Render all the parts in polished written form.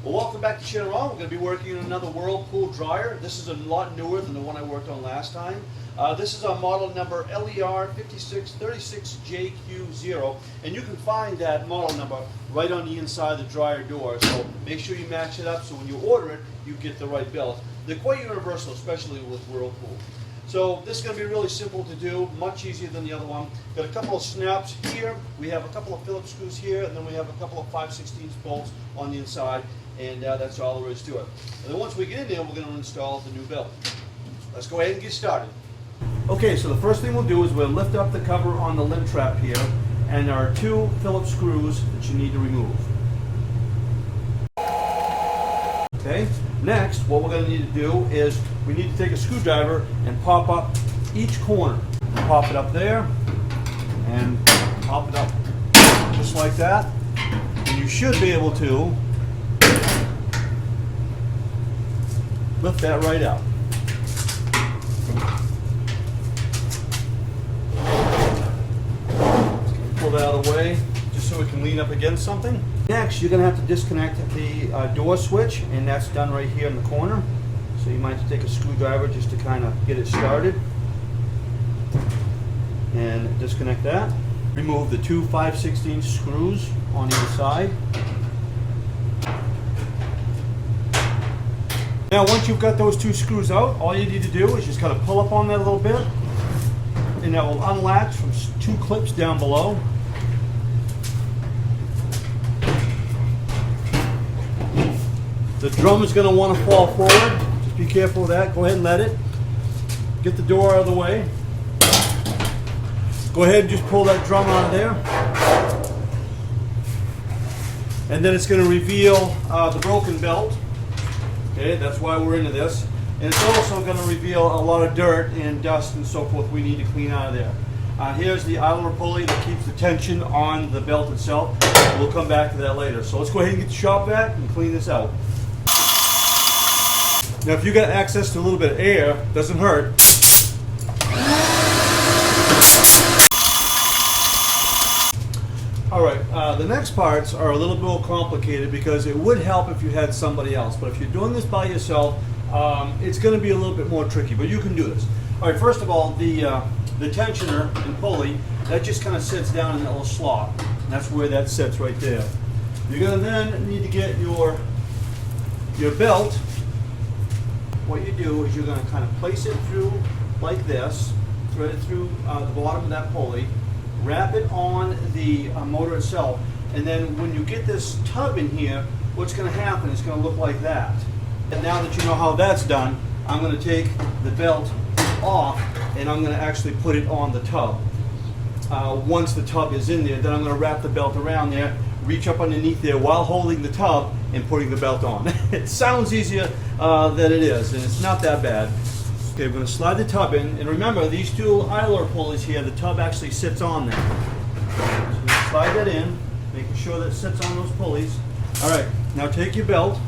Well, welcome back to Channel. We're going to be working on another Whirlpool dryer. This is a lot newer than the one I worked on last time. This is our model number LER5636JQ0, and you can find that model number right on the inside of the dryer door. So make sure you match it up so when you order it, you get the right belt. They're quite universal, especially with Whirlpool. So this is going to be really simple to do, much easier than the other one. Got a couple of snaps here, we have a couple of Phillips screws here, and then we have a couple of 5/16 bolts on the inside, and that's all there is to it. And then once we get in there, we're going to install the new belt. Let's go ahead and get started. Okay, so the first thing we'll do is we'll lift up the cover on the lint trap here, and there are two Phillips screws that you need to remove. Okay, next what we're going to need to do is we need to take a screwdriver and pop up each corner. Pop it up there and pop it up just like that, and you should be able to lift that right out. Pull that out of the way just so it can lean up against something. Next, you're going to have to disconnect the door switch, and that's done right here in the corner. So you might have to take a screwdriver just to kind of get it started. And disconnect that. Remove the two 5/16 screws on either side. Now once you've got those two screws out, all you need to do is just kind of pull up on that a little bit, and that will unlatch from two clips down below. The drum is going to want to fall forward. Just be careful with that. Go ahead and let it. Get the door out of the way. Go ahead and just pull that drum out of there. And then it's going to reveal the broken belt. Okay, that's why we're into this. And it's also going to reveal a lot of dirt and dust and so forth we need to clean out of there. Here's the idler pulley that keeps the tension on the belt itself. We'll come back to that later. So let's go ahead and get the shop vac and clean this out. Now if you got access to a little bit of air, doesn't hurt. Alright, the next parts are a little bit more complicated because it would help if you had somebody else. But if you're doing this by yourself, it's going to be a little bit more tricky, but you can do this. Alright, first of all, the tensioner and pulley, that just kind of sits down in that little slot. And that's where that sits right there. You're going to then need to get your belt. What you do is you're going to kind of place it through like this, thread it through the bottom of that pulley, wrap it on the motor itself, and then when you get this tub in here, what's going to happen is going to look like that. And now that you know how that's done, I'm going to take the belt off and I'm going to actually put it on the tub. Once the tub is in there, then I'm going to wrap the belt around there, reach up underneath there while holding the tub and putting the belt on. It sounds easier than it is, and it's not that bad. Okay, we're going to slide the tub in, and remember these two idler pulleys here, the tub actually sits on them. So we're going to slide that in, making sure that it sits on those pulleys. Alright, now take your belt.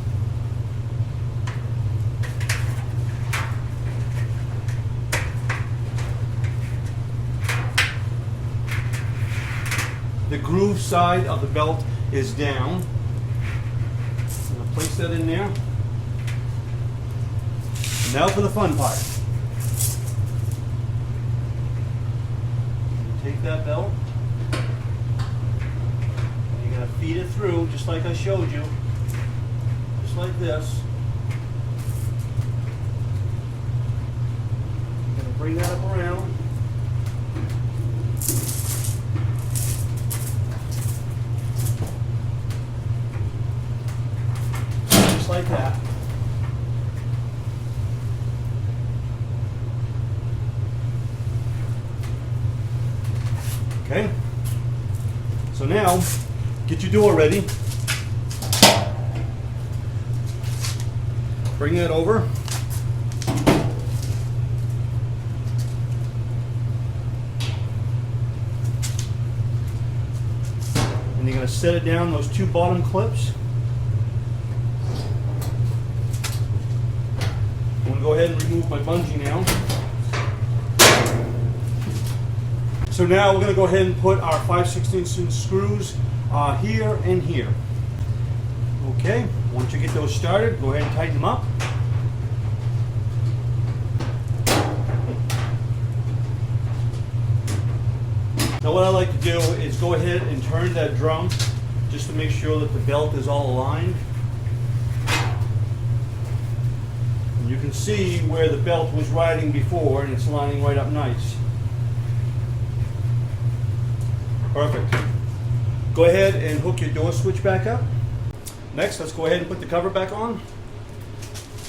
The groove side of the belt is down. I'm going to place that in there. Now for the fun part. Take that belt. And you're going to feed it through just like I showed you. Just like this. You're going to bring that up around. Just like that. Okay, so now get your door ready. Bring that over. And you're going to set it down those two bottom clips. I'm going to go ahead and remove my bungee now. So now we're going to go ahead and put our 5/16 screws here and here. Okay, Once you get those started, go ahead and tighten them up. Now what I like to do is go ahead and turn that drum just to make sure that the belt is all aligned. And you can see where the belt was riding before, and it's lining right up nice. Perfect. Go ahead and hook your door switch back up. Next, let's go ahead and put the cover back on.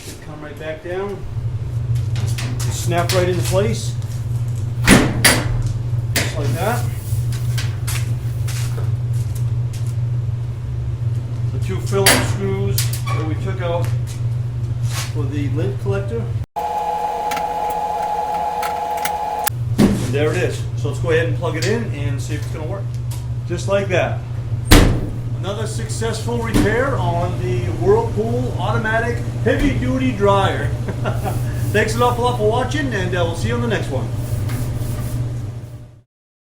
Should come right back down. Snap right into place. Just like that. The 2 Phillips screws that we took out for the lint collector. And there it is. So let's go ahead and plug it in and see if it's going to work. Just like that. Another successful repair on the Whirlpool automatic heavy duty dryer. Thanks an awful lot for watching, and we'll see you on the next one.